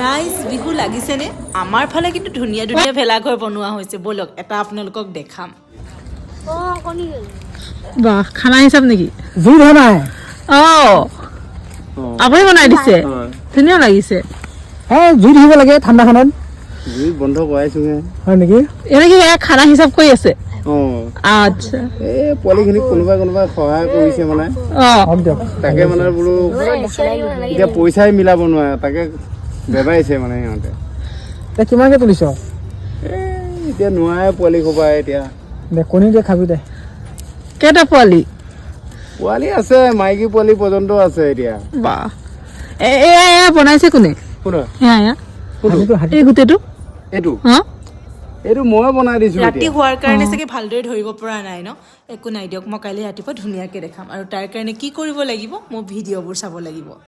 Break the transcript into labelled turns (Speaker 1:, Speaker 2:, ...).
Speaker 1: ৰাইজ বিহু লাগিছেনে? আমাৰ ফালে কিন্তু ধুনীয়া ধুনীয়া ভেলাঘৰ বনোৱা হৈছে, বলক এটা আপোনালোকক দেখাম।
Speaker 2: বাহ, খানা হিচাপ নেকি?
Speaker 3: জুই ধৰা নাই
Speaker 2: আপুনি বনাই দিছে? ধুনীয়া লাগিছে।
Speaker 3: জুই ধৰিব লাগে ঠাণ্ডাখনত।
Speaker 4: জুই বন্ধ কৰাইছোহে।
Speaker 3: হয় নেকি?
Speaker 2: এনেকে খানা হিচাপ কৰি আছে? আচ্ছা,
Speaker 4: এই পোৱালিখিনিক কোনোবাই কোনোবাই সহায় কৰিছে মানে, তাকে মানে বোলো এতিয়া পইচাই মিলাব নোৱাৰে, তাকে বেবাইছে মানে সিহঁতে।
Speaker 3: কিমানকে তুলিছ?
Speaker 4: এতিয়া নোৱাৰে পোৱালি সোপাই এতিয়া।
Speaker 3: দে কণী দিয়ে খাবি দে।
Speaker 2: কেইটা পোৱালি?
Speaker 4: পোৱালি আছে, মাইকী পোৱালি পৰ্যন্ত আছে এতিয়া।
Speaker 2: বাহ, এয়া বনাইছে কোনে?
Speaker 4: কোনে?
Speaker 2: এই গোটেইটো
Speaker 4: এইটো ময়ে বনাই দিছো।
Speaker 1: ৰাতি হোৱাৰ কাৰণে চাগে ভালদৰে ধৰিব পৰা নাই ন? একো নাই দিয়ক, মই কাইলৈ ৰাতিপুৱা ধুনীয়াকৈ দেখাম। আৰু তাৰ কাৰণে কি কৰিব লাগিব, মোৰ ভিডিঅ'বোৰ চাব লাগিব।